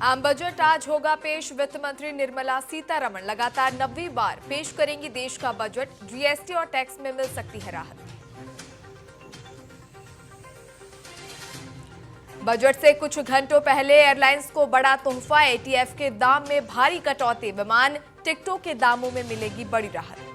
आम बजट आज होगा पेश। वित्त मंत्री निर्मला सीतारमण लगातार 9वीं बार पेश करेंगी देश का बजट। जीएसटी और टैक्स में मिल सकती है राहत। बजट से कुछ घंटों पहले एयरलाइंस को बड़ा तोहफा। एटीएफ के दाम में भारी कटौती। विमान टिकटों के दामों में मिलेगी बड़ी राहत।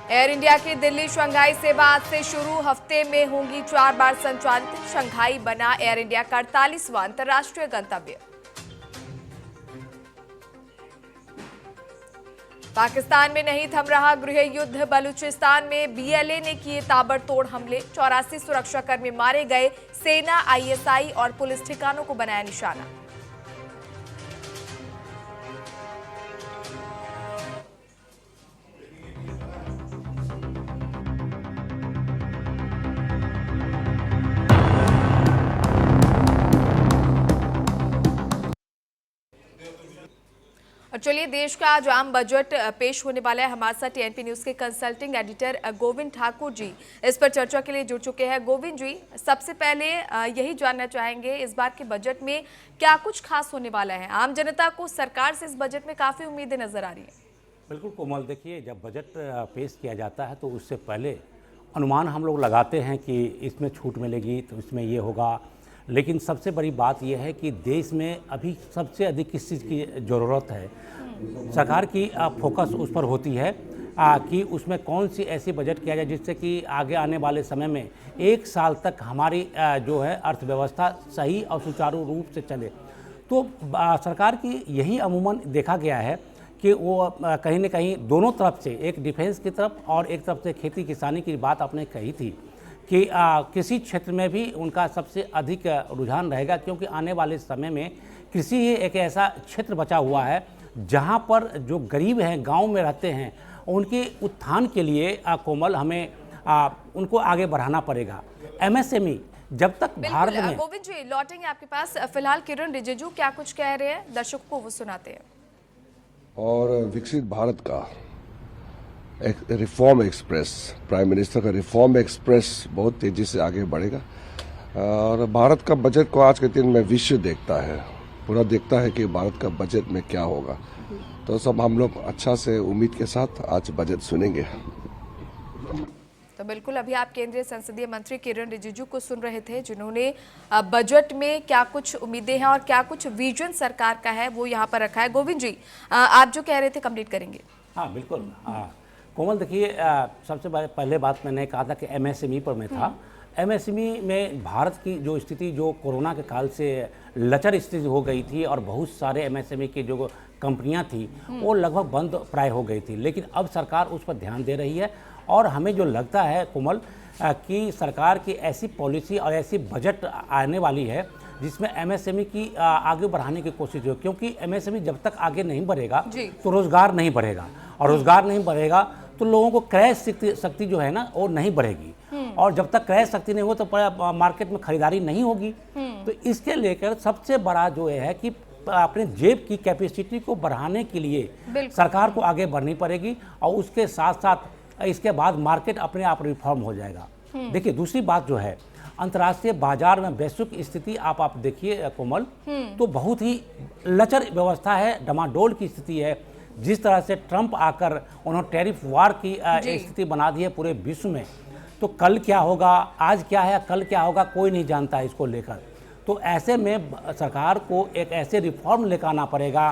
एयर इंडिया की दिल्ली शंघाई सेवा आज से शुरू। हफ्ते में होंगी 4 बार संचालित। शंघाई बना एयर इंडिया का 48वां अंतर्राष्ट्रीय गंतव्य। पाकिस्तान में नहीं थम रहा गृह युद्ध। बलूचिस्तान में बीएलए ने किए ताबड़तोड़ हमले। 84 सुरक्षाकर्मी मारे गए। सेना, आईएसआई और पुलिस ठिकानों को बनाया निशाना। और चलिए, देश का आज आम बजट पेश होने वाला है। हमारे साथ टीएनपी न्यूज के कंसल्टिंग एडिटर गोविंद ठाकुर जी इस पर चर्चा के लिए जुड़ चुके हैं। गोविंद जी, सबसे पहले यही जानना चाहेंगे, इस बार के बजट में क्या कुछ खास होने वाला है? आम जनता को सरकार से इस बजट में काफी उम्मीदें नजर आ रही हैं। बिल्कुल कोमल, देखिए, जब बजट पेश किया जाता है तो उससे पहले अनुमान हम लोग लगाते हैं कि इसमें छूट मिलेगी तो इसमें ये होगा। लेकिन सबसे बड़ी बात यह है कि देश में अभी सबसे अधिक किस चीज़ की ज़रूरत है, सरकार की फोकस उस पर होती है कि उसमें कौन सी ऐसी बजट किया जाए जिससे कि आगे आने वाले समय में 1 साल तक हमारी जो है अर्थव्यवस्था सही और सुचारू रूप से चले। तो सरकार की यही अमूमन देखा गया है कि वो कहीं न कहीं दोनों तरफ से, एक डिफेंस की तरफ और एक तरफ से खेती किसानी की बात आपने कही थी कि कृषि क्षेत्र में भी उनका सबसे अधिक रुझान रहेगा, क्योंकि आने वाले समय में कृषि ही एक ऐसा क्षेत्र बचा हुआ है जहां पर जो गरीब हैं, गांव में रहते हैं, उनके उत्थान के लिए कोमल हमें उनको आगे बढ़ाना पड़ेगा। एमएसएमई जब तक भारत में। गोविंद जी, लौटेंगे आपके पास। फिलहाल किरण रिजिजू क्या कुछ कह रहे हैं, दर्शकों को वो सुनाते हैं। और विकसित भारत का एक रिफॉर्म एक्सप्रेस, प्राइम मिनिस्टर का रिफॉर्म एक्सप्रेस बहुत तेजी से आगे बढ़ेगा। और भारत का बजट को आज के दिन में विश्व देखता है, पूरा देखता है कि भारत का बजट में क्या होगा। तो सब हम लोग अच्छा से उम्मीद के साथ आज बजट सुनेंगे। तो बिल्कुल, अभी आप केंद्रीय संसदीय मंत्री किरण रिजिजू को सुन रहे थे, जिन्होंने बजट में क्या कुछ उम्मीदें हैं और क्या कुछ विजन सरकार का है वो यहाँ पर रखा है। गोविंद जी, आप जो कह रहे थे कंप्लीट करेंगे। हाँ बिल्कुल कोमल, देखिए, सबसे पहले बात मैंने कहा था कि एमएसएमई पर मैं था। एमएसएमई में भारत की जो स्थिति, जो कोरोना के काल से लचर स्थिति हो गई थी और बहुत सारे एमएसएमई की जो कंपनियां थी वो लगभग बंद प्राय हो गई थी, लेकिन अब सरकार उस पर ध्यान दे रही है। और हमें जो लगता है कोमल कि सरकार की ऐसी पॉलिसी और ऐसी बजट आने वाली है जिसमें एमएसएमई की आगे बढ़ाने की कोशिश हो, क्योंकि एमएसएमई जब तक आगे नहीं बढ़ेगा तो रोजगार नहीं बढ़ेगा, और रोजगार नहीं बढ़ेगा तो लोगों को क्रय शक्ति जो है ना वो नहीं बढ़ेगी, और जब तक क्रय शक्ति नहीं हो तो मार्केट में खरीदारी नहीं होगी। तो इसके लेकर सबसे बड़ा जो है कि अपने जेब की कैपेसिटी को बढ़ाने के लिए सरकार को आगे बढ़नी पड़ेगी, और उसके साथ साथ इसके बाद मार्केट अपने आप रिफॉर्म हो जाएगा। देखिए, दूसरी बात जो है, अंतर्राष्ट्रीय बाजार में वैश्विक स्थिति आप देखिए कोमल, तो बहुत ही लचर व्यवस्था है, डमाडोल की स्थिति है। जिस तरह से ट्रंप आकर उन्होंने टैरिफ वार की स्थिति बना दी है पूरे विश्व में, तो कल क्या होगा, आज क्या है, कल क्या होगा, कोई नहीं जानता है इसको लेकर। तो ऐसे में सरकार को एक ऐसे रिफॉर्म लेकर आना पड़ेगा,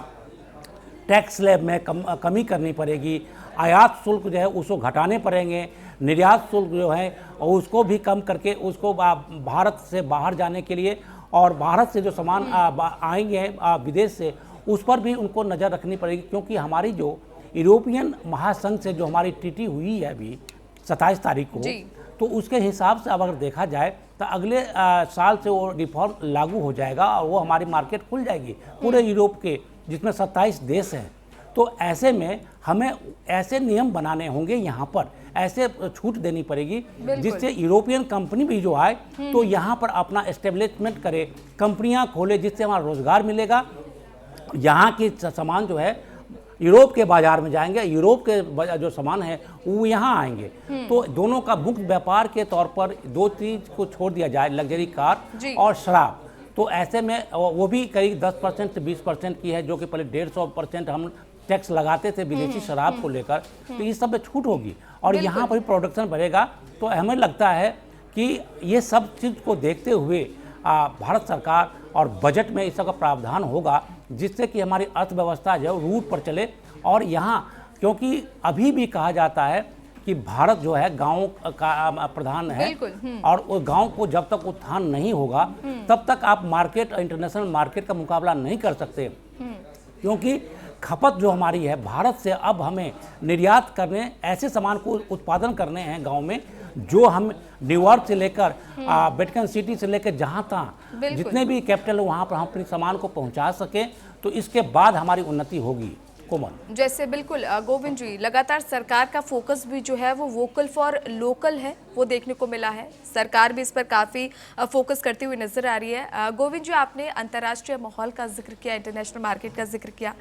टैक्स स्लैब में कमी करनी पड़ेगी, आयात शुल्क जो है उसको घटाने पड़ेंगे, निर्यात शुल्क जो है उसको भी कम करके उसको भारत से बाहर जाने के लिए, और भारत से जो सामान आएंगे विदेश से, उस पर भी उनको नज़र रखनी पड़ेगी, क्योंकि हमारी जो यूरोपियन महासंघ से जो हमारी ट्रीटी हुई है अभी 27 तारीख को, तो उसके हिसाब से अब अगर देखा जाए तो अगले साल से वो रिफॉर्म लागू हो जाएगा और वो हमारी मार्केट खुल जाएगी पूरे यूरोप के, जिसमें 27 देश हैं। तो ऐसे में हमें ऐसे नियम बनाने होंगे, यहाँ पर ऐसे छूट देनी पड़ेगी जिससे यूरोपियन कंपनी भी जो आए तो यहाँ पर अपना एस्टेब्लिशमेंट करे, कंपनियाँ खोले, जिससे हमारा रोजगार मिलेगा, यहाँ की सामान जो है यूरोप के बाजार में जाएंगे, यूरोप के जो सामान है वो यहाँ आएंगे। तो दोनों का मुक्त व्यापार के तौर पर दो चीज को छोड़ दिया जाए, लग्जरी कार और शराब। तो ऐसे में वो भी करीब 10% से 20% की है, जो कि पहले 150% हम टैक्स लगाते थे विदेशी शराब को लेकर। तो इस सब में छूट होगी और यहाँ पर भी प्रोडक्शन बढ़ेगा। तो हमें लगता है कि ये सब चीज़ को देखते हुए भारत सरकार और बजट में इस सब का प्रावधान होगा, जिससे कि हमारी अर्थव्यवस्था जो रूट पर चले। और यहाँ क्योंकि अभी भी कहा जाता है कि भारत जो है गाँव का प्रधान है, और वो गाँव को जब तक उत्थान नहीं होगा तब तक आप मार्केट, इंटरनेशनल मार्केट का मुकाबला नहीं कर सकते। क्योंकि खपत जो हमारी है, भारत से अब हमें निर्यात करने, ऐसे सामान को उत्पादन करने हैं गांव में, जो हम न्यूयॉर्क से लेकर वेटिकन सिटी से लेकर जहां तहाँ जितने भी कैपिटल है वहां पर हम अपने सामान को पहुंचा सकें। तो इसके बाद हमारी उन्नति होगी। कोमल, जैसे बिल्कुल गोविंद जी, लगातार सरकार का फोकस भी जो है वो वोकल फॉर लोकल है, वो देखने को मिला है। सरकार भी इस पर काफ़ी फोकस करती हुई नजर आ रही है। गोविंद जी, आपने अंतर्राष्ट्रीय माहौल का जिक्र किया, इंटरनेशनल मार्केट का जिक्र किया।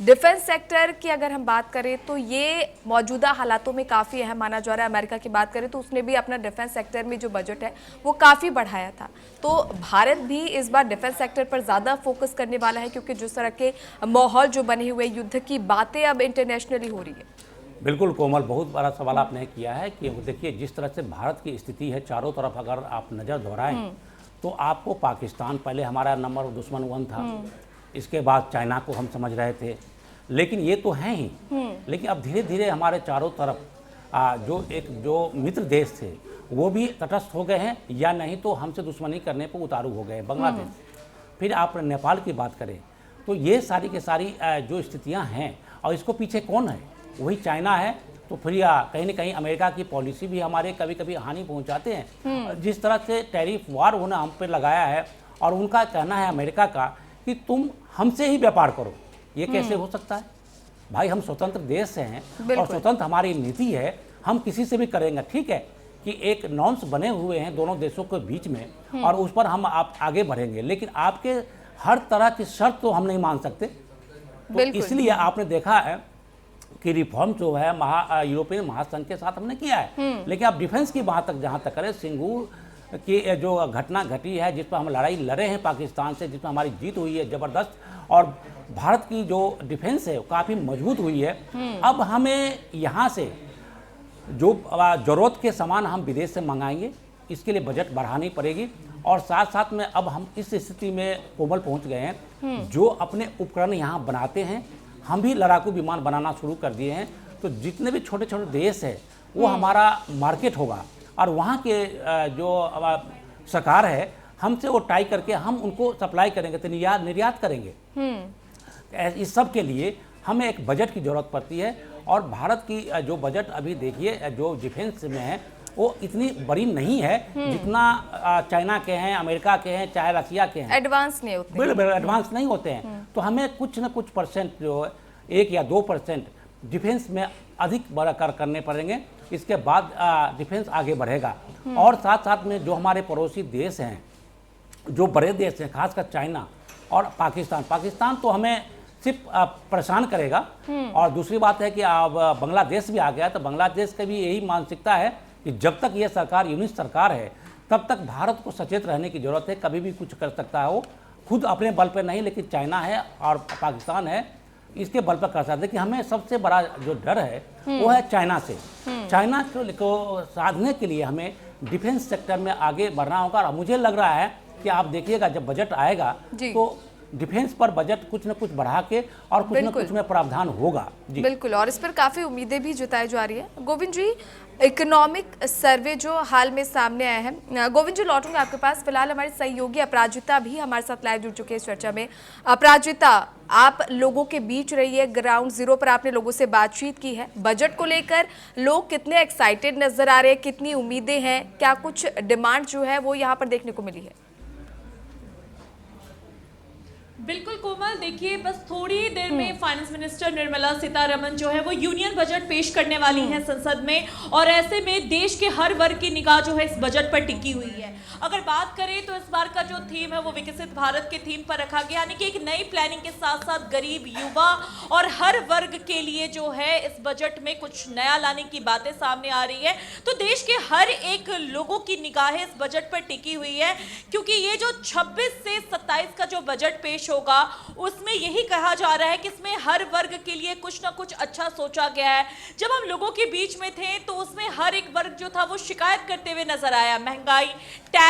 डिफेंस सेक्टर की अगर हम बात करें तो ये मौजूदा हालातों में काफ़ी अहम माना जा रहा है। अमेरिका की बात करें तो उसने भी अपना डिफेंस सेक्टर में जो बजट है वो काफ़ी बढ़ाया था। तो भारत भी इस बार डिफेंस सेक्टर पर ज़्यादा फोकस करने वाला है, क्योंकि जिस तरह के माहौल जो बने हुए, युद्ध की बातें अब इंटरनेशनली हो रही है। बिल्कुल कोमल, बहुत बड़ा सवाल आपने किया है कि देखिए जिस तरह से भारत की स्थिति है, चारों तरफ अगर आप नज़र दोहराएं तो आपको पाकिस्तान पहले हमारा नंबर दुश्मन 1 था, इसके बाद चाइना को हम समझ रहे थे, लेकिन ये तो हैं ही। लेकिन अब धीरे धीरे हमारे चारों तरफ जो मित्र देश थे वो भी तटस्थ हो गए हैं, या नहीं तो हमसे दुश्मनी करने पर उतारू हो गए। बांग्लादेश, फिर आप नेपाल की बात करें तो ये सारी के सारी जो स्थितियां हैं, और इसको पीछे कौन है, वही चाइना है। तो फिर कहीं ना कहीं अमेरिका की पॉलिसी भी हमारे कभी कभी हानि पहुंचाते हैं। जिस तरह से टैरिफ वार उन्होंने हम पे लगाया है, और उनका कहना है अमेरिका का कि तुम हमसे ही व्यापार करो, ये कैसे हो सकता है? भाई हम स्वतंत्र देश से हैं और स्वतंत्र हमारी नीति है, हम किसी से भी करेंगे। ठीक है कि एक नॉर्म्स बने हुए हैं दोनों देशों के बीच में, और उस पर हम आप आगे बढ़ेंगे, लेकिन आपके हर तरह की शर्त तो हम नहीं मान सकते। तो इसलिए आपने देखा है कि रिफॉर्म जो है यूरोपियन महासंघ के साथ हमने किया है। लेकिन अब डिफेंस की बात तक जहाँ तक करें, सिंगूर की जो घटना घटी है, जिस पर हम लड़ाई लड़े हैं पाकिस्तान से, जिसमें हमारी जीत हुई है ज़बरदस्त, और भारत की जो डिफेंस है वो काफ़ी मजबूत हुई है। अब हमें यहाँ से जो ज़रूरत के सामान हम विदेश से मंगाएंगे, इसके लिए बजट बढ़ानी पड़ेगी। और साथ साथ में अब हम इस स्थिति में कोमल पहुँच गए हैं, जो अपने उपकरण यहाँ बनाते हैं, हम भी लड़ाकू विमान बनाना शुरू कर दिए हैं। तो जितने भी छोटे छोटे देश है वो हमारा मार्केट होगा, और वहाँ के जो सरकार है हमसे वो टाई करके हम उनको सप्लाई करेंगे, तो निर्यात करेंगे। इस सब के लिए हमें एक बजट की ज़रूरत पड़ती है। और भारत की जो बजट अभी देखिए जो डिफेंस में है वो इतनी बड़ी नहीं है जितना चाइना के हैं, अमेरिका के हैं, चाहे रसिया के हैं। एडवांस नहीं होते, बिल्कुल एडवांस नहीं होते हैं। तो हमें कुछ न कुछ परसेंट जो है 1 या 2% डिफेंस में अधिक बढ़ाकर करने पड़ेंगे, इसके बाद डिफेंस आगे बढ़ेगा। और साथ साथ में जो हमारे पड़ोसी देश हैं, जो बड़े देश हैं, खासकर चाइना और पाकिस्तान तो हमें सिर्फ परेशान करेगा। और दूसरी बात है कि अब बांग्लादेश भी आ गया, तो बांग्लादेश की भी यही मानसिकता है कि जब तक ये सरकार यूनिट सरकार है तब तक भारत को सचेत रहने की ज़रूरत है। कभी भी कुछ कर सकता है वो, खुद अपने बल पर नहीं, लेकिन चाइना है और पाकिस्तान है, इसके बल पर कर सकते हैं। कि हमें सबसे बड़ा जो डर है वो है चाइना से। चाइना को साधने के लिए हमें डिफेंस सेक्टर में आगे बढ़ना होगा। और मुझे लग रहा है कि आप देखिएगा जब बजट आएगा तो डिफेंस पर बजट कुछ न कुछ बढ़ा के और कुछ न कुछ में प्रावधान होगा। जी बिल्कुल, और इस पर काफ़ी उम्मीदें भी जताई जा रही है। गोविंद जी, इकोनॉमिक सर्वे जो हाल में सामने आया है, गोविंद जी लौटूंगे आपके पास। फिलहाल हमारे सहयोगी अपराजिता भी हमारे साथ लाइव जुड़ चुके हैं इस चर्चा में। अपराजिता, आप लोगों के बीच रही है, ग्राउंड जीरो पर आपने लोगों से बातचीत की है। बजट को लेकर लोग कितने एक्साइटेड नजर आ रहे हैं, कितनी उम्मीदें हैं, क्या कुछ डिमांड जो है वो यहाँ पर देखने को मिली है? बिल्कुल कोमल, देखिए बस थोड़ी देर में फाइनेंस मिनिस्टर निर्मला सीतारमण जो है वो यूनियन बजट पेश करने वाली हैं संसद में, और ऐसे में देश के हर वर्ग की निगाह जो है इस बजट पर टिकी हुई है। अगर बात करें तो इस बार का जो थीम है वो विकसित भारत के थीम पर रखा गया, यानी कि एक नई प्लानिंग के साथ साथ गरीब, युवा और हर वर्ग के लिए जो है इस बजट में कुछ नया लाने की बातें सामने आ रही है। तो देश के हर एक लोगों की निगाहें इस बजट पर टिकी हुई है, क्योंकि ये जो 26 से 27 का जो बजट पेश होगा उसमें यही कहा जा रहा है कि इसमें हर वर्ग के लिए कुछ ना कुछ अच्छा सोचा गया है। जब हम लोगों के बीच में थे तो उसमें हर एक वर्ग जो था वो शिकायत करते हुए नजर आया। महंगाई, टैक्स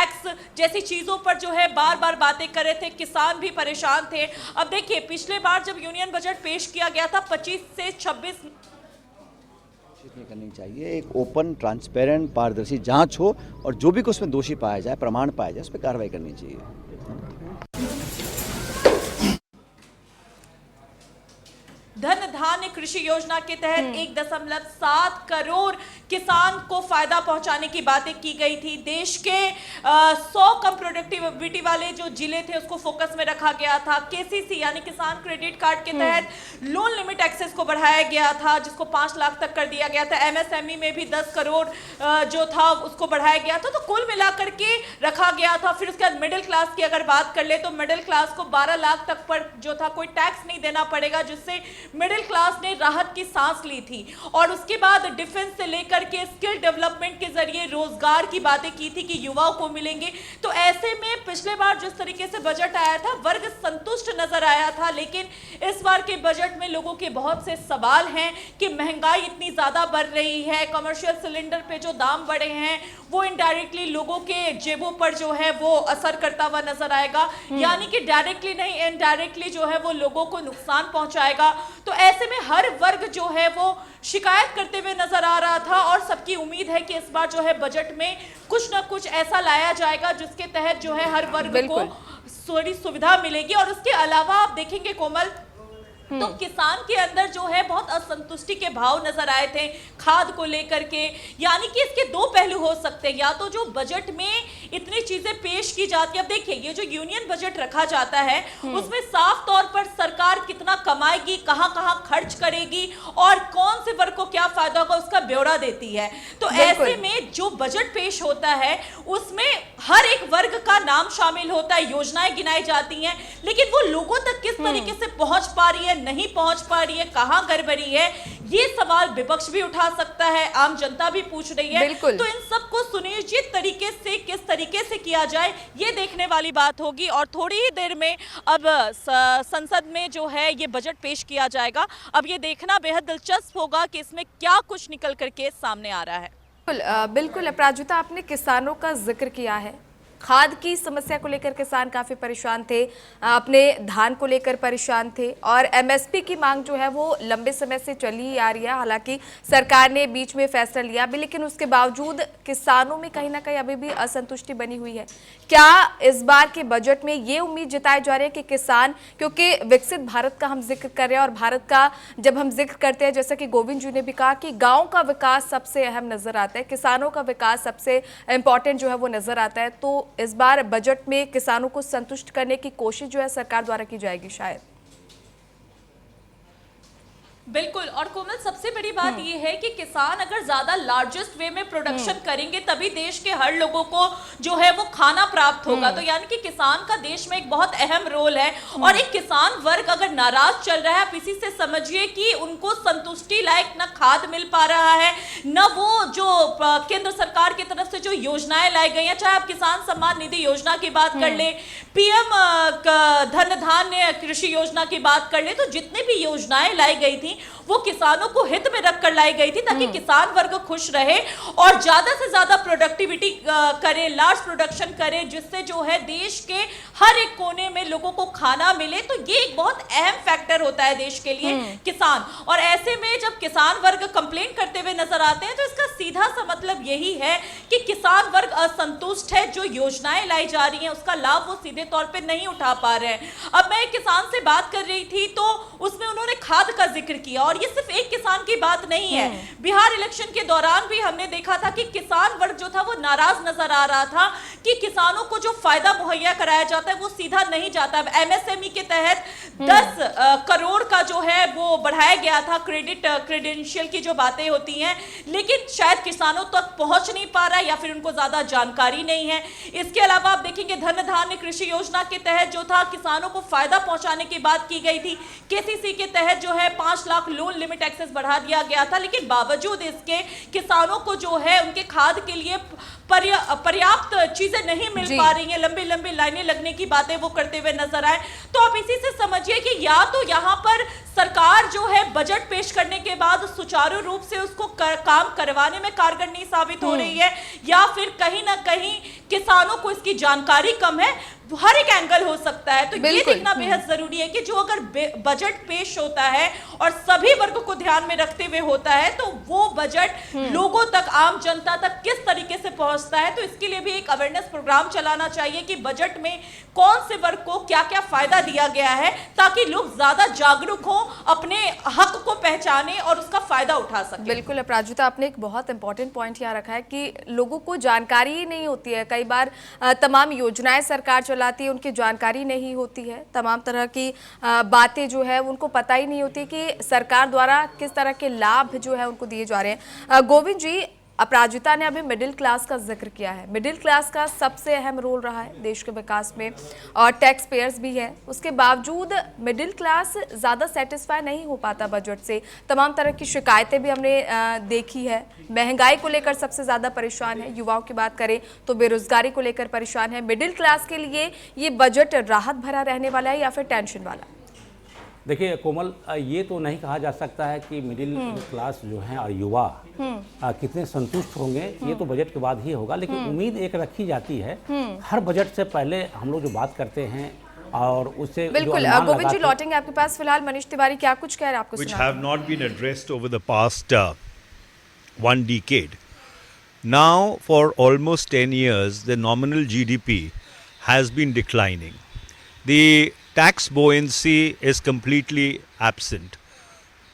जैसी चीजों पर जो है बार बार बातें कर रहे थे, किसान भी परेशान थे। अब देखिए, पिछले बार जब यूनियन बजट पेश किया गया था 25 से 26 नहीं करनी चाहिए। एक ओपन, ट्रांसपेरेंट, पारदर्शी जांच हो और जो भी उसमें दोषी पाया जाए, प्रमाण पाया जाए, उस पर कार्रवाई करनी चाहिए। धन धान्य कृषि योजना के तहत 1.7 करोड़ किसान को फायदा पहुंचाने की बातें की गई थी। देश के 100 कम प्रोडक्टिविटी वाले जो जिले थे उसको फोकस में रखा गया था। केसीसी यानी किसान क्रेडिट कार्ड के तहत लोन लिमिट एक्सेस को बढ़ाया गया था, जिसको 5 लाख तक कर दिया गया था। एमएसएमई में भी 10 करोड़ जो था उसको बढ़ाया गया था। तो कुल मिलाकर के रखा गया था। फिर उसके बाद मिडिल क्लास की अगर बात कर ले तो मिडिल क्लास को 12 लाख तक पर जो था कोई टैक्स नहीं देना पड़ेगा, जिससे मिडिल क्लास ने राहत की सांस ली थी। और उसके बाद डिफेंस से लेकर के स्किल डेवलपमेंट के जरिए रोजगार की बातें की थी कि युवाओं को मिलेंगे। तो ऐसे में पिछले बार जिस तरीके से बजट आया था वर्ग संतुष्ट नजर आया था, लेकिन इस बार के बजट में लोगों के बहुत से सवाल हैं कि महंगाई इतनी ज्यादा बढ़ रही है, कमर्शियल सिलेंडर पे जो दाम बढ़े हैं वो इनडायरेक्टली लोगों के जेबों पर जो है वो असर करता हुआ नजर आएगा, यानी कि डायरेक्टली नहीं इनडायरेक्टली जो है वो लोगों को नुकसान पहुंचाएगा। तो ऐसे में हर वर्ग जो है वो शिकायत करते हुए नजर आ रहा था और सबकी उम्मीद है कि इस बार जो है बजट में कुछ ना कुछ ऐसा लाया जाएगा जिसके तहत जो है हर वर्ग को थोड़ी सुविधा मिलेगी। और उसके अलावा आप देखेंगे कोमल, तो किसान के अंदर जो है बहुत असंतुष्टि के भाव नजर आए थे खाद को लेकर के। यानी कि इसके दो पहलू हो सकते हैं, या तो जो बजट में इतनी चीजें पेश की जाती है। अब देखिए, ये जो यूनियन बजट रखा जाता है उसमें साफ तौर पर सरकार कितना कमाएगी, कहां कहां खर्च करेगी और कौन से वर्ग को क्या फायदा होगा उसका ब्यौरा देती है। तो ऐसे में जो बजट पेश होता है उसमें हर एक वर्ग का नाम शामिल होता है, योजनाएं गिनाई जाती हैं, लेकिन वो लोगों तक किस तरीके से पहुंच पा रही है, नहीं पहुंच पा रही है, कहां गड़बड़ी है, ये सवाल विपक्ष भी उठा सकता है, आम जनता भी पूछ रही है। तो इन सबको सुनिश्चित तरीके से किस तरीके से किया जाए ये देखने वाली बात होगी। और थोड़ी ही देर में अब संसद में जो है ये बजट पेश किया जाएगा। अब ये देखना बेहद दिलचस्प होगा कि इसमें क्या कुछ निकल करके सामने आ रहा है। बिल्कुल अपराजिता, आपने किसानों का जिक्र किया है। खाद की समस्या को लेकर किसान काफ़ी परेशान थे, अपने धान को लेकर परेशान थे और एमएसपी की मांग जो है वो लंबे समय से चली ही आ रही है। हालांकि सरकार ने बीच में फैसला लिया भी, लेकिन उसके बावजूद किसानों में कहीं ना कहीं अभी भी असंतुष्टि बनी हुई है। क्या इस बार के बजट में ये उम्मीद जताई जा रही है कि किसान, क्योंकि विकसित भारत का हम जिक्र कर रहे हैं और भारत का जब हम जिक्र करते हैं, जैसा कि गोविंद जी ने भी कहा कि गाँव का विकास सबसे अहम नजर आता है, किसानों का विकास सबसे इम्पॉर्टेंट जो है वो नजर आता है। तो इस बार बजट में किसानों को संतुष्ट करने की कोशिश जो है सरकार द्वारा की जाएगी शायद। बिल्कुल। और कोमल, सबसे बड़ी बात यह है कि किसान अगर ज्यादा लार्जेस्ट वे में प्रोडक्शन करेंगे तभी देश के हर लोगों को जो है वो खाना प्राप्त होगा। तो यानी कि किसान का देश में एक बहुत अहम रोल है। और एक किसान वर्ग अगर नाराज चल रहा है, आप इसी से समझिए कि उनको संतुष्टि लायक न खाद मिल पा रहा है, न वो जो केंद्र सरकार की तरफ से जो योजनाएं लाई गई हैं, चाहे आप किसान सम्मान निधि योजना की बात कर ले, पीएम धन धान्य कृषि योजना की बात कर ले, तो जितनी भी योजनाएं लाई गई थी वो किसानों को हित में रखकर लाई गई थी ताकि किसान वर्ग खुश रहे और ज्यादा से ज्यादा प्रोडक्टिविटी करे, लार्ज प्रोडक्शन करे, जिससे जो है देश के हर एक कोने में लोगों को खाना मिले। तो ये एक बहुत अहम फैक्टर होता है देश के लिए किसान। और ऐसे में जब किसान वर्ग कंप्लेन करते हुए नजर आते हैं तो इसका सीधा सा मतलब यही है कि किसान वर्ग असंतुष्ट है, जो योजनाएं लाई जा रही हैं उसका लाभ वो सीधे तौर पे नहीं उठा पा रहे हैं। अब मैं एक किसान से बात कर रही थी तो उसमें उन्होंने खाद का जिक्र किया। और ये सिर्फ एक किसान की बात नहीं है, बिहार इलेक्शन के दौरान भी हमने देखा था कि किसान वर्ग जो था वो नाराज नजर आ रहा था कि किसानों को जो फायदा मुहैया कराया जाता है वो सीधा नहीं जाता। अब एमएसएमई के तहत 10 करोड़ का जो है वो बढ़ाया गया था, क्रेडेंशियल की जो बातें होती हैं, लेकिन शायद किसानों तक पहुंच नहीं पा रहा है या फिर उनको ज्यादा जानकारी नहीं है। इसके अलावा आप देखेंगे धन धान्य कृषि योजना के तहत जो था किसानों को फायदा पहुंचाने की बात की गई थी। केसीसी के तहत जो है 5 लाख लोन लिमिट एक्सेस बढ़ा दिया गया था, लेकिन बावजूद इसके किसानों को जो है उनके खाद के लिए पर्याप्त चीजें नहीं मिल पा रही हैं, लंबी लंबी लाइनें लगने की बातें वो करते हुए नजर आए। तो आप इसी से समझिए कि या तो यहाँ पर सरकार जो है बजट पेश करने के बाद सुचारू रूप से उसको काम करवाने में कारगर नहीं साबित हो रही है, या फिर कहीं ना कहीं किसानों को इसकी जानकारी कम है। हर एक एंगल हो सकता है। तो ये देखना बेहद जरूरी है कि जो अगर बजट पेश होता है और सभी वर्ग को ध्यान में रखते हुए होता है तो वो बजट लोगों तक, आम जनता तक किस तरीके से पहुंचता है। तो इसके लिए भी एक अवेयरनेस प्रोग्राम चलाना चाहिए कि बजट में कौन से वर्ग को क्या क्या फायदा दिया गया है, ताकि लोग ज्यादा जागरूक हो, अपने हक को पहचाने और उसका फायदा उठा सके। बिल्कुल अपराजिता, आपने एक बहुत इंपॉर्टेंट पॉइंट यहाँ रखा है कि लोगों को जानकारी ही नहीं होती है। कई बार तमाम योजनाएं सरकार चलाती है, उनकी जानकारी नहीं होती है, तमाम तरह की बातें जो है उनको पता ही नहीं होती कि सरकार द्वारा किस तरह के लाभ जो है उनको दिए जा रहे हैं। गोविंद जी, अपराजिता ने अभी मिडिल क्लास का जिक्र किया है। मिडिल क्लास का सबसे अहम रोल रहा है देश के विकास में, और टैक्स पेयर्स भी है। उसके बावजूद मिडिल क्लास ज़्यादा सेटिस्फाई नहीं हो पाता बजट से। तमाम तरह की शिकायतें भी हमने देखी है। महंगाई को लेकर सबसे ज़्यादा परेशान है। युवाओं की बात करें तो बेरोजगारी को लेकर परेशान है। मिडिल क्लास के लिए ये बजट राहत भरा रहने वाला है या फिर टेंशन वाला? देखिए कोमल, ये तो नहीं कहा जा सकता है कि मिडिल क्लास जो है और युवा कितने संतुष्ट होंगे, ये तो बजट के बाद ही होगा। लेकिन उम्मीद एक रखी जाती है। हर बजट से पहले हम लोग जो बात करते हैं और उससे बिल्कुल। गोविंद जी लौटेंगे आपके पास। फिलहाल मनीष तिवारी क्या कुछ कह रहे हैं आपको which have not been addressed over the past 1 decade. Now, for almost 10 years, the nominal GDP has been declining. The tax buoyancy is completely absent.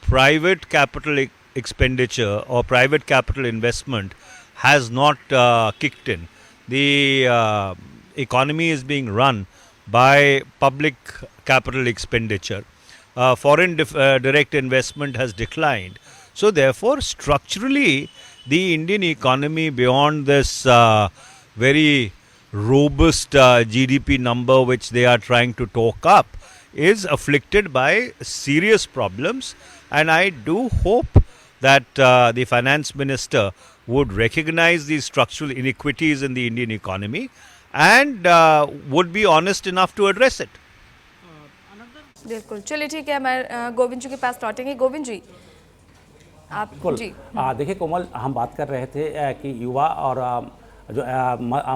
Private capital expenditure or private capital investment has not kicked in. The economy is being run by public capital expenditure. Foreign direct investment has declined. So therefore, structurally, the Indian economy, beyond this very robust GDP number which they are trying to talk up, is afflicted by serious problems. And I do hope that the finance minister would recognize these structural inequities in the Indian economy and would be honest enough to address it. बिल्कुल, चलिए ठीक है, मैं गोविंद जी के पास लौटेंगे। गोविंद जी आप जी। देखिए कोमल, हम बात कर रहे थे कि युवा और जो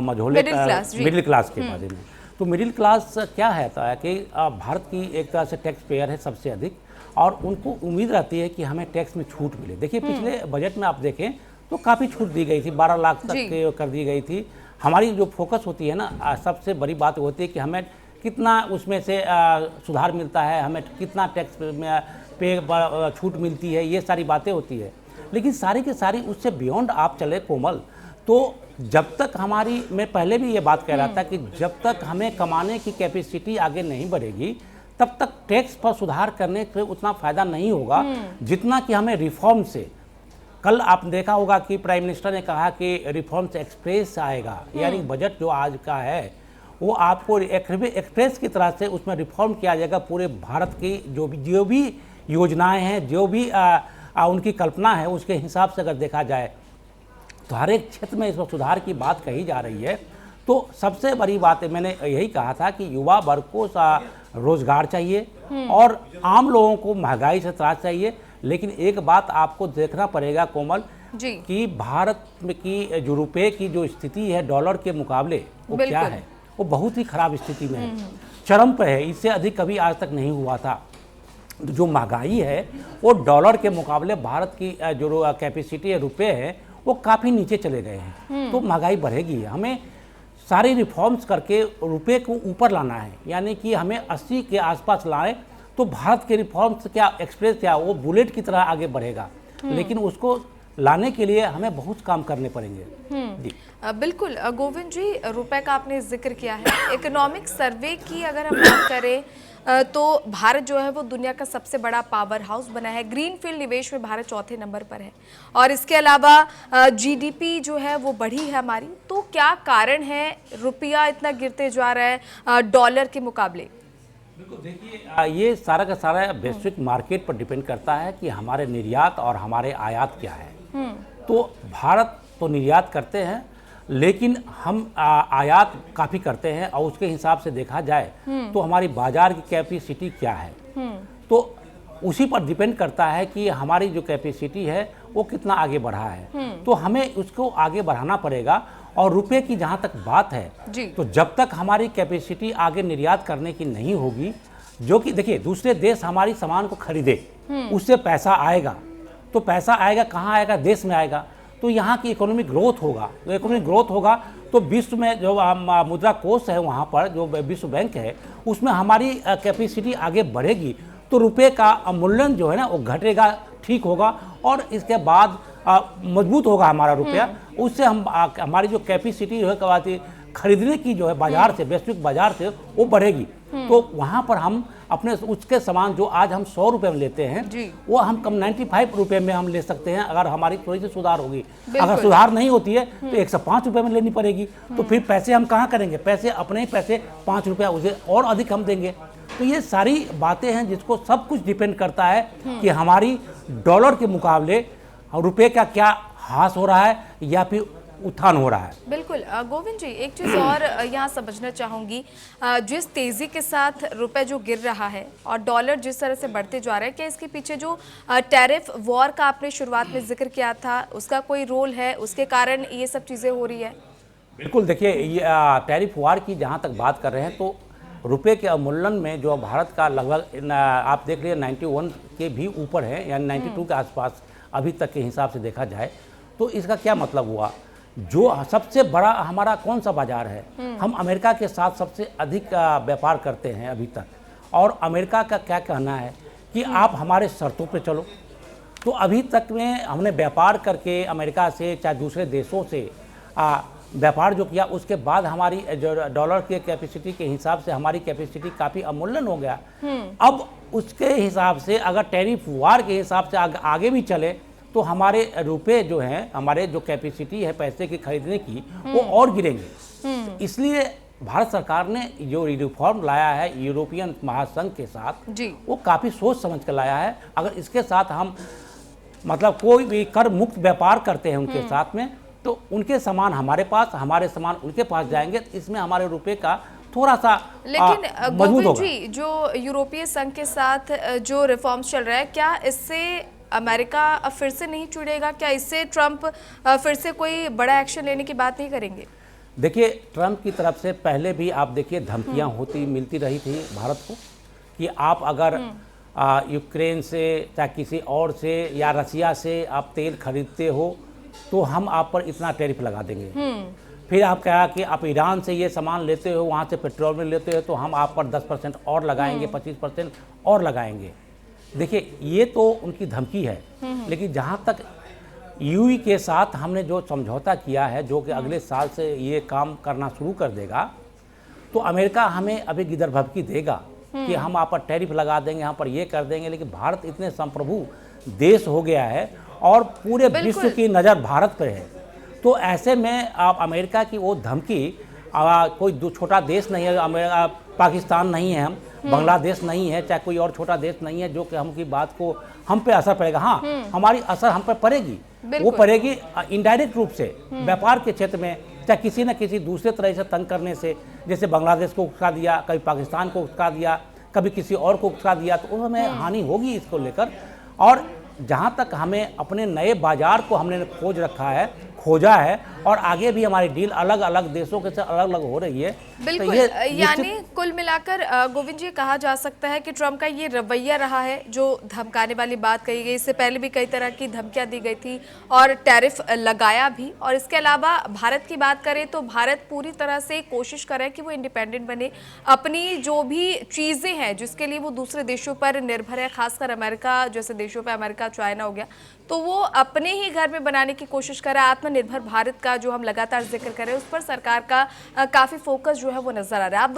मझोले मिडिल क्लास के बारे में। तो मिडिल क्लास क्या है कि भारत की एक तरह से टैक्स पेयर है सबसे अधिक, और उनको उम्मीद रहती है कि हमें टैक्स में छूट मिले। देखिए पिछले बजट में आप देखें तो काफ़ी छूट दी गई थी, 12 लाख तक कर दी गई थी। हमारी जो फोकस होती है ना, सबसे बड़ी बात होती है कि हमें कितना उसमें से सुधार मिलता है, हमें कितना टैक्स में पे छूट मिलती है, ये सारी बातें होती है। लेकिन सारी की सारी उससे बियॉन्ड आप चले कोमल, तो जब तक हमारी, मैं पहले भी ये बात कह रहा था कि जब तक हमें कमाने की कैपेसिटी आगे नहीं बढ़ेगी तब तक टैक्स पर सुधार करने से उतना फ़ायदा नहीं होगा जितना कि हमें रिफॉर्म से। कल आप देखा होगा कि प्राइम मिनिस्टर ने कहा कि रिफॉर्म्स एक्सप्रेस आएगा, यानी बजट जो आज का है वो आपको एक्सप्रेस की तरह से उसमें रिफॉर्म किया जाएगा। पूरे भारत की जो भी योजनाएं हैं, जो भी उनकी कल्पना है, उसके हिसाब से अगर देखा जाए तो हर एक क्षेत्र में इस वक्त सुधार की बात कही जा रही है। तो सबसे बड़ी बात है, मैंने यही कहा था कि युवा वर्ग को रोजगार चाहिए और आम लोगों को महंगाई से त्रास चाहिए। लेकिन एक बात आपको देखना पड़ेगा कोमल जी, कि भारत में की जो रुपए की जो स्थिति है डॉलर के मुकाबले वो क्या है, वो बहुत ही खराब स्थिति में है, चरम पे है। इससे अधिक कभी आज तक नहीं हुआ था। जो महंगाई है वो डॉलर के मुकाबले भारत की जो कैपेसिटी है रुपए है वो काफ़ी नीचे चले गए हैं। तो महंगाई बढ़ेगी। हमें सारी रिफॉर्म्स करके रुपए को ऊपर लाना है, यानी कि हमें 80 के आसपास लाएं तो तो भारत के रिफॉर्म्स क्या एक्सप्रेस क्या वो बुलेट की तरह आगे बढ़ेगा, लेकिन उसको लाने के लिए हमें बहुत काम करने पड़ेंगे। जी बिल्कुल गोविंद जी, रुपए का आपने जिक्र किया है। इकोनॉमिक सर्वे की अगर हम बात करें तो भारत जो है वो दुनिया का सबसे बड़ा पावर हाउस बना है। ग्रीनफील्ड निवेश में भारत चौथे नंबर पर है और इसके अलावा जीडीपी जो है वो बढ़ी है हमारी। तो क्या कारण है रुपया इतना गिरते जा रहा है डॉलर के मुकाबले? बिल्कुल, देखिए ये सारा का सारा वैश्विक मार्केट पर डिपेंड करता है कि हमारे निर्यात और हमारे आयात क्या है। तो भारत तो निर्यात करते हैं, लेकिन हम आयात काफ़ी करते हैं और उसके हिसाब से देखा जाए तो हमारी बाजार की कैपेसिटी क्या है, तो उसी पर डिपेंड करता है कि हमारी जो कैपेसिटी है वो कितना आगे बढ़ा है। तो हमें उसको आगे बढ़ाना पड़ेगा। और रुपए की जहाँ तक बात है जी। तो जब तक हमारी कैपेसिटी आगे निर्यात करने की नहीं होगी, जो कि देखिए दूसरे देश हमारी सामान को खरीदे, उससे पैसा आएगा, तो पैसा आएगा कहाँ आएगा? देश में आएगा, तो यहाँ की इकोनॉमिक ग्रोथ होगा। तो इकोनॉमिक ग्रोथ होगा तो विश्व में जो मुद्रा कोष है वहाँ पर जो विश्व बैंक है उसमें हमारी कैपेसिटी आगे बढ़ेगी, तो रुपए का अवमूल्यन जो है ना वो घटेगा, ठीक होगा और इसके बाद मजबूत होगा हमारा रुपया। उससे हम हमारी जो कैपेसिटी है खरीदने की जो है बाजार से, वैश्विक बाजार से वो बढ़ेगी। तो वहाँ पर हम अपने उसके सामान जो आज हम 100 रुपये में लेते हैं वो हम कम 95 रुपये में हम ले सकते हैं अगर हमारी थोड़ी सी सुधार होगी। अगर सुधार नहीं होती है तो 105 रुपये में लेनी पड़ेगी। तो फिर पैसे हम कहाँ करेंगे? पैसे अपने ही पैसे 5 रुपया उसे और अधिक हम देंगे। तो ये सारी बातें हैं जिसको सब कुछ डिपेंड करता है कि हमारी डॉलर के मुकाबले रुपए का क्या ह्रास हो रहा है या फिर उत्थान हो रहा है। बिल्कुल गोविंद जी, एक चीज़ और यहाँ समझना चाहूँगी, जिस तेज़ी के साथ रुपए जो गिर रहा है और डॉलर जिस तरह से बढ़ते जा रहा है, क्या इसके पीछे जो टैरिफ वॉर का आपने शुरुआत में जिक्र किया था उसका कोई रोल है? उसके कारण ये सब चीज़ें हो रही है? बिल्कुल, देखिए ये टैरिफ वॉर की जहाँ तक बात कर रहे हैं तो रुपए के अवमूल्यन में जो भारत का लगभग आप देख लीजिए 91 के भी ऊपर है, यानी 92 के आसपास अभी तक के हिसाब से देखा जाए। तो इसका क्या मतलब हुआ? जो सबसे बड़ा हमारा कौन सा बाजार है? हम अमेरिका के साथ सबसे अधिक व्यापार करते हैं अभी तक, और अमेरिका का क्या कहना है कि आप हमारे शर्तों पे चलो। तो अभी तक में हमने व्यापार करके अमेरिका से चाहे दूसरे देशों से व्यापार जो किया, उसके बाद हमारी जो डॉलर की कैपेसिटी के हिसाब से हमारी कैपेसिटी काफ़ी अवमूल्यन हो गया। अब उसके हिसाब से अगर टैरिफ वार के हिसाब से आगे भी चले तो हमारे रुपए जो हैं, हमारे जो कैपेसिटी है पैसे की खरीदने की, वो और गिरेंगे। इसलिए भारत सरकार ने जो रिफॉर्म लाया है यूरोपियन महासंघ के साथ जी, वो काफ़ी सोच समझ कर लाया है। अगर इसके साथ हम मतलब कोई भी कर मुक्त व्यापार करते हैं उनके साथ में, तो उनके सामान हमारे पास, हमारे सामान उनके पास जाएंगे। इसमें हमारे रुपए का थोड़ा सा लेकिन मजबूत गोविंद होगा। जी, जो यूरोपीय संघ के साथ जो रिफॉर्म्स चल रहा है, क्या इससे अमेरिका फिर से नहीं जुड़ेगा? क्या इससे ट्रंप फिर से कोई बड़ा एक्शन लेने की बात नहीं करेंगे? देखिए, ट्रंप की तरफ से पहले भी आप देखिए धमकियां मिलती रही थी भारत को कि आप अगर यूक्रेन से चाहे किसी और से या रसिया से आप तेल खरीदते हो तो हम आप पर इतना टैरिफ लगा देंगे। फिर आप कहा कि आप ईरान से ये सामान लेते हो, वहाँ से पेट्रोल में लेते हो, तो हम आप पर 10% और लगाएंगे, 25% और लगाएंगे। देखिए, ये तो उनकी धमकी है। लेकिन जहाँ तक यूई के साथ हमने जो समझौता किया है, जो कि अगले साल से ये काम करना शुरू कर देगा, तो अमेरिका हमें अभी गिदरभबकी देगा कि हम आप पर टैरिफ लगा देंगे, यहाँ पर ये कर देंगे। लेकिन भारत इतने संप्रभु देश हो गया है और पूरे विश्व की नज़र भारत पर है। तो ऐसे में आप अमेरिका की वो धमकी, कोई छोटा देश नहीं है, पाकिस्तान नहीं है, हम बांग्लादेश नहीं है, चाहे कोई और छोटा देश नहीं है जो कि हम की बात को हम पे असर पड़ेगा। हाँ, हमारी असर हम पर पड़ेगी, वो पड़ेगी इनडायरेक्ट रूप से व्यापार के क्षेत्र में, चाहे किसी न किसी दूसरे तरह से तंग करने से। जैसे बांग्लादेश को उकसा दिया, कभी पाकिस्तान को उकसा दिया, कभी किसी और को उकसा दिया, तो हमें हानि होगी इसको लेकर। और जहाँ तक हमें अपने नए बाजार को हमने खोज रखा है, खोजा है और आगे भी हमारी डील अलग अलग देशों के साथ अलग अलग हो रही है। बिल्कुल, तो ये यानी कुल मिलाकर गोविंद जी कहा जा सकता है कि ट्रंप का ये रवैया रहा है जो धमकाने वाली बात कही गई, इससे पहले भी कई तरह की धमकियां दी गई थी और टैरिफ लगाया भी। और इसके अलावा भारत की बात करें तो भारत पूरी तरह से कोशिश कर रहा है कि वो इंडिपेंडेंट बने, अपनी जो भी चीज़ें हैं जिसके लिए वो दूसरे देशों पर निर्भर है, खासकर अमेरिका जैसे देशों पर, अमेरिका चाइना हो गया, तो वो अपने ही घर में बनाने की कोशिश कर रहा है। आत्मनिर्भर भारत का जो हम लगातार जिक्र कर रहे हैं उस पर सरकार का काफ़ी फोकस जो है वो नजर आ रहा है। आप